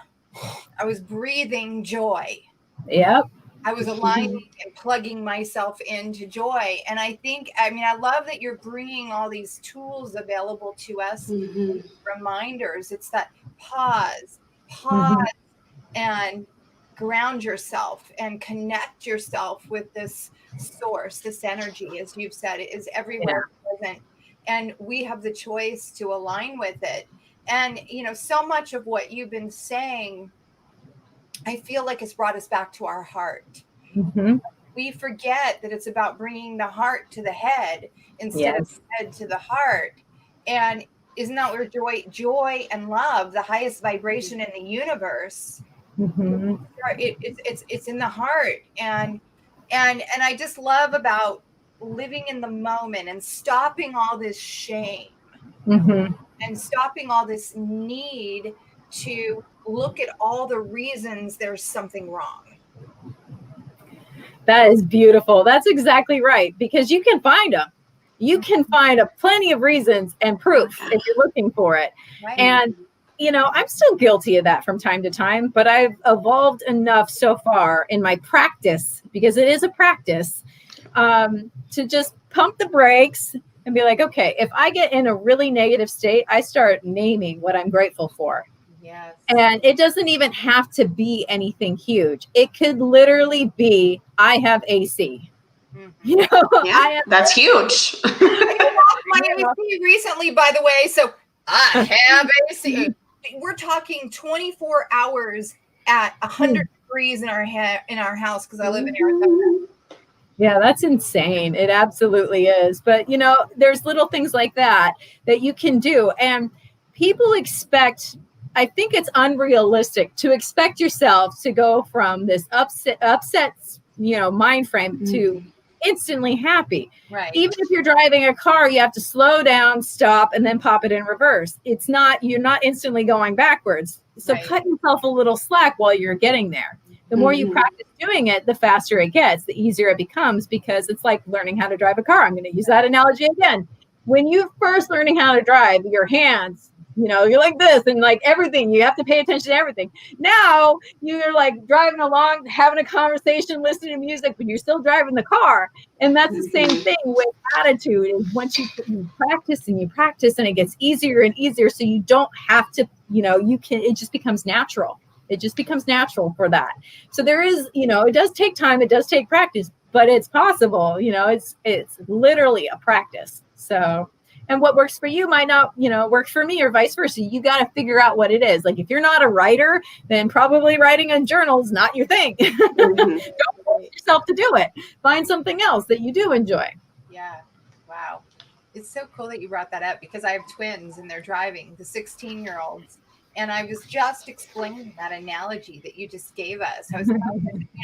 I was breathing joy. Yep. I was aligning and plugging myself into joy. And I think, I mean, I love that you're bringing all these tools available to us, reminders. It's that pause, and ground yourself and connect yourself with this source, this energy, as you've said, it is everywhere present. And we have the choice to align with it. And, you know, so much of what you've been saying, I feel like it's brought us back to our heart. We forget that it's about bringing the heart to the head instead of the head to the heart. And isn't that where joy and love, the highest vibration in the universe, it's in the heart. And I just love about living in the moment and stopping all this shame and stopping all this need to look at all the reasons there's something wrong. That is beautiful. That's exactly right. Because you can find them. You can find plenty of reasons and proof if you're looking for it. Right. And, I'm still guilty of that from time to time, but I've evolved enough so far in my practice, because it is a practice, to just pump the brakes and be like, okay, if I get in a really negative state, I start naming what I'm grateful for. Yes. And it doesn't even have to be anything huge. It could literally be, I have AC. Yeah, that's huge. I lost my AC recently, by the way. So I have AC. We're talking 24 hours at 100 degrees in our house, because I live in Arizona. Yeah, that's insane. It absolutely is. But, there's little things like that you can do. And people expect, I think it's unrealistic to expect yourself to go from this upset, mind frame to instantly happy. Right. Even if you're driving a car, you have to slow down, stop, and then pop it in reverse. You're not instantly going backwards. So cut yourself a little slack while you're getting there. The more you practice doing it, the faster it gets, the easier it becomes, because it's like learning how to drive a car. I'm going to use that analogy again. When you first learning how to drive, your hands, you're like this, and like everything, you have to pay attention to everything. Now you're like driving along, having a conversation, listening to music, but you're still driving the car. And that's the same thing with attitude. Is once you practice and it gets easier and easier. So you don't have to, it just becomes natural. It just becomes natural for that. So there is, it does take time. It does take practice, but it's possible. It's literally a practice. So, and what works for you might not, work for me, or vice versa. You got to figure out what it is. Like if you're not a writer, then probably writing a journal is not your thing. Don't force yourself to do it. Find something else that you do enjoy. Yeah. Wow. It's so cool that you brought that up, because I have twins and they're driving, the 16-year-olds. And I was just explaining that analogy that you just gave us. I was like,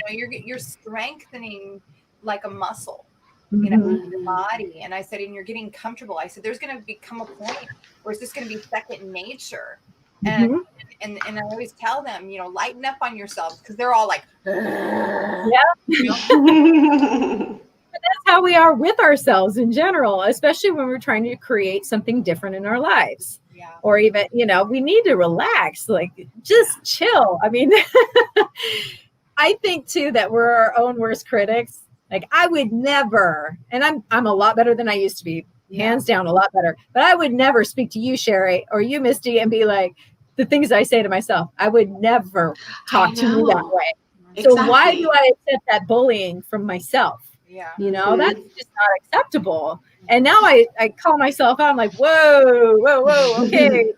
you're strengthening like a muscle, in your body. And I said, and you're getting comfortable. I said, there's going to become a point where it's just going to be second nature. And I always tell them, lighten up on yourself, because they're all like, But that's how we are with ourselves in general, especially when we're trying to create something different in our lives. Yeah. Or even, we need to relax, like just chill. I mean, I think too that we're our own worst critics. Like I would never, and I'm a lot better than I used to be, hands down, a lot better. But I would never speak to you, Sherry, or you, Misty, and be like the things I say to myself. I would never talk to you that way. Exactly. So why do I accept that bullying from myself? Yeah. That's just not acceptable. And now I call myself out. I'm like, whoa, okay.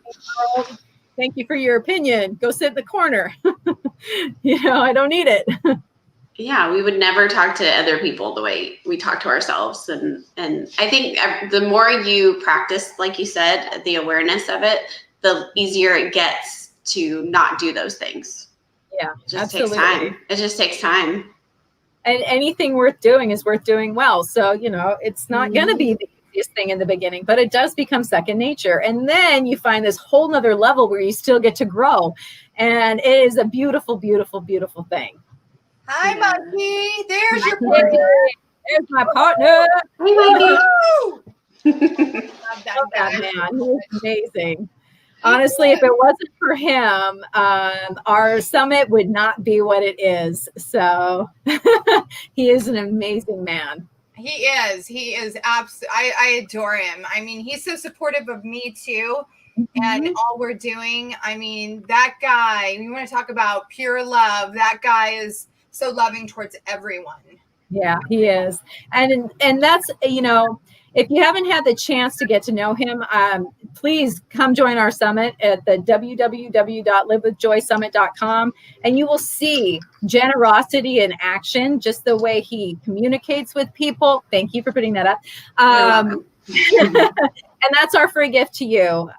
Thank you for your opinion. Go sit in the corner. I don't need it. Yeah, we would never talk to other people the way we talk to ourselves. And I think the more you practice, like you said, the awareness of it, the easier it gets to not do those things. Yeah, it just absolutely. takes time. It just takes time. And anything worth doing is worth doing well. So, it's not going to be the easiest thing in the beginning, but it does become second nature. And then you find this whole nother level where you still get to grow. And it is a beautiful, beautiful, beautiful thing. Hi, Monkey. There's your partner. There's my partner. Hey, Monkey. Love that man. He's amazing. Honestly, if it wasn't for him, our summit would not be what it is. So he is an amazing man. He is absolutely. I adore him. I mean, he's so supportive of me too. And all we're doing, I mean, that guy, we want to talk about pure love. That guy is so loving towards everyone. Yeah, he is. And that's, if you haven't had the chance to get to know him, please come join our summit at the www.livewithjoysummit.com, and you will see generosity in action, just the way he communicates with people. Thank you for putting that up. And that's our free gift to you.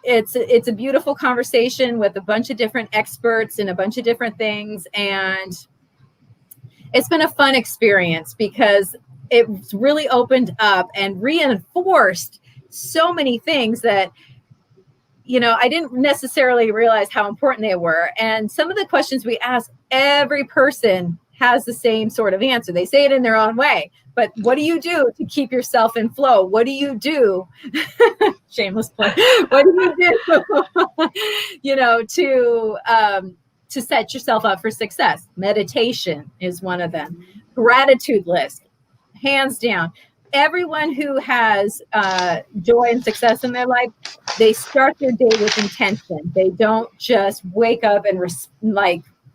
It's a beautiful conversation with a bunch of different experts and a bunch of different things. And it's been a fun experience because it's really opened up and reinforced so many things that, I didn't necessarily realize how important they were. And some of the questions we asked, every person has the same sort of answer. They say it in their own way. But what do you do to keep yourself in flow? What do you do? Shameless plug. What do you do, to set yourself up for success? Meditation is one of them. Gratitude list, hands down. Everyone who has joy and success in their life, they start their day with intention. They don't just wake up and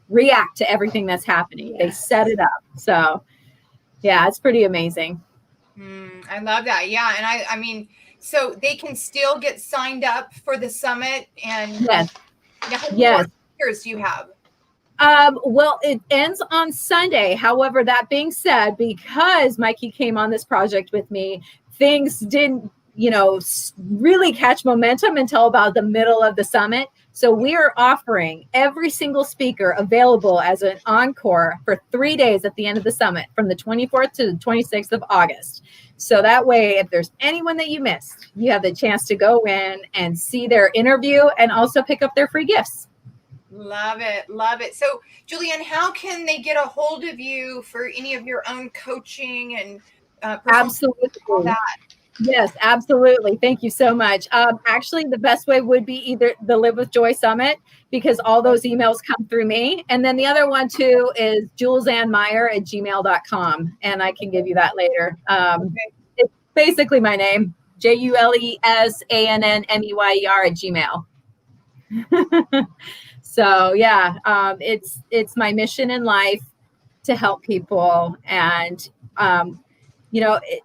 react to everything that's happening. Yes. They set it up. So yeah, it's pretty amazing. I love that. Yeah. And I mean, so they can still get signed up for the summit. And yes. How many more years do you have? Well, it ends on Sunday. However, that being said, because Mikey came on this project with me, things didn't, really catch momentum until about the middle of the summit. So we are offering every single speaker available as an encore for 3 days at the end of the summit, from the 24th to the 26th of August. So that way, if there's anyone that you missed, you have the chance to go in and see their interview and also pick up their free gifts. Love it. Love it. So, Julianne, how can they get a hold of you for any of your own coaching and absolutely all that? Yes, absolutely. Thank you so much. Actually, the best way would be either the Live with Joy Summit, because all those emails come through me. And then the other one too is julesannmeyer@gmail.com. And I can give you that later. It's basically my name, JULESANNMEYER@gmail. So yeah, it's my mission in life to help people. And,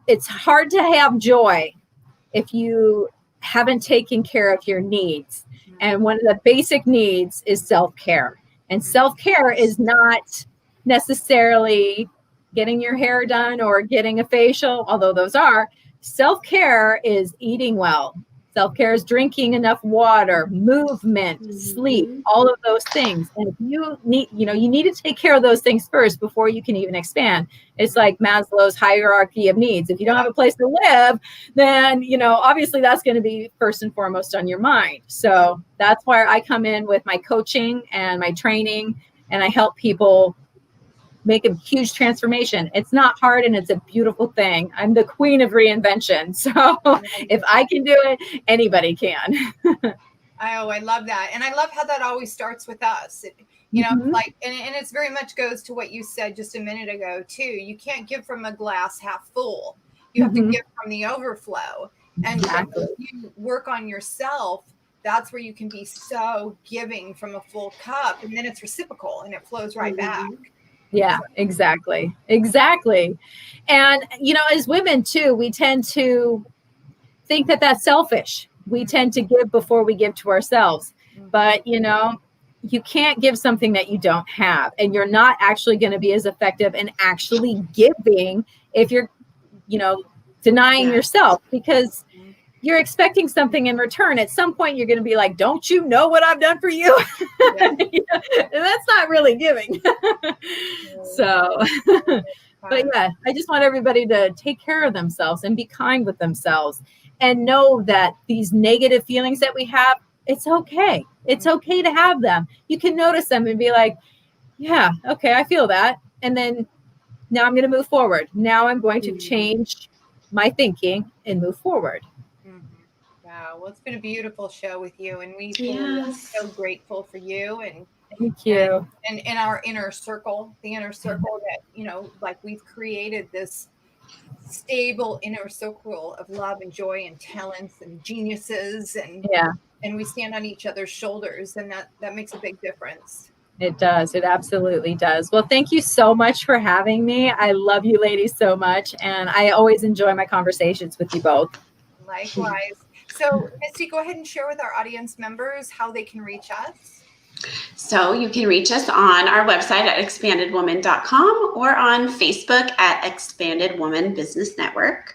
it's hard to have joy if you haven't taken care of your needs. And one of the basic needs is self-care. And self-care is not necessarily getting your hair done or getting a facial, although those are. Self-care is eating well. Self-care is drinking enough water, movement, sleep, all of those things. And if you need, you need to take care of those things first before you can even expand. It's like Maslow's hierarchy of needs. If you don't have a place to live, then, obviously that's going to be first and foremost on your mind. So that's why I come in with my coaching and my training, and I help people make a huge transformation. It's not hard, and it's a beautiful thing. I'm the queen of reinvention. So if I can do it, anybody can. I love that. And I love how that always starts with us. And it's very much goes to what you said just a minute ago too. You can't give from a glass half full. You have to give from the overflow. And exactly. When you work on yourself, that's where you can be so giving from a full cup, and then it's reciprocal and it flows right back. Yeah, exactly. And, as women too, we tend to think that that's selfish. We tend to give before we give to ourselves. But, you can't give something that you don't have. And you're not actually going to be as effective in actually giving if you're, denying yourself, because you're expecting something in return. At some point, you're going to be like, don't you know what I've done for you? And that's not really giving. So, but yeah, I just want everybody to take care of themselves and be kind with themselves, and know that these negative feelings that we have, it's okay. It's okay to have them. You can notice them and be like, yeah, okay, I feel that. And then now I'm going to move forward. Now I'm going to change my thinking and move forward. Wow. Well, it's been a beautiful show with you, and we feel so grateful for you. And thank you. And in our inner circle, that, we've created this stable inner circle of love and joy and talents and geniuses. And we stand on each other's shoulders, and that makes a big difference. It does. It absolutely does. Well, thank you so much for having me. I love you ladies so much. And I always enjoy my conversations with you both. Likewise. So, Misty, go ahead and share with our audience members how they can reach us. So you can reach us on our website at expandedwoman.com or on Facebook at Expanded Woman Business Network.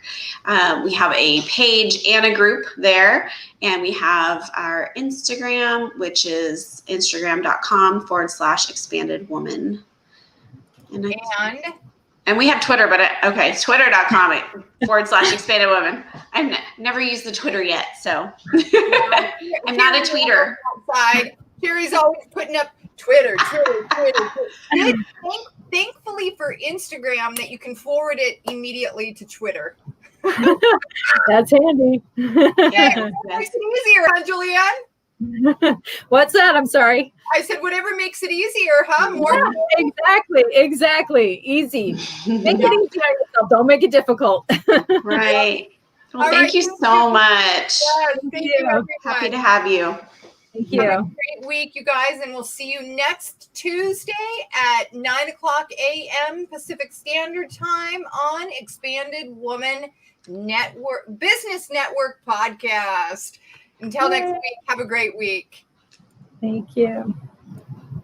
We have a page and a group there, and we have our Instagram, which is instagram.com/expandedwoman. And we have Twitter, but it's twitter.com/expandedwoman. I've never used the Twitter yet, so I'm not a tweeter. Outside. Sherry's always putting up Twitter. Thankfully, only for Instagram that you can forward it immediately to Twitter. That's handy. Yeah, makes it easier, huh, Julianne? What's that? I'm sorry. I said, whatever makes it easier, huh? More Exactly. Easy. Make it easy on yourself. Don't make it difficult. Right. Well, All thank right, you so much. Yes, thank you, everyone. Happy to have you. Thank Have you. a great week, you guys, and we'll see you next Tuesday at 9:00 a.m. Pacific Standard Time on Expanded Woman Network Business Network Podcast. Until next week, have a great week. Thank you.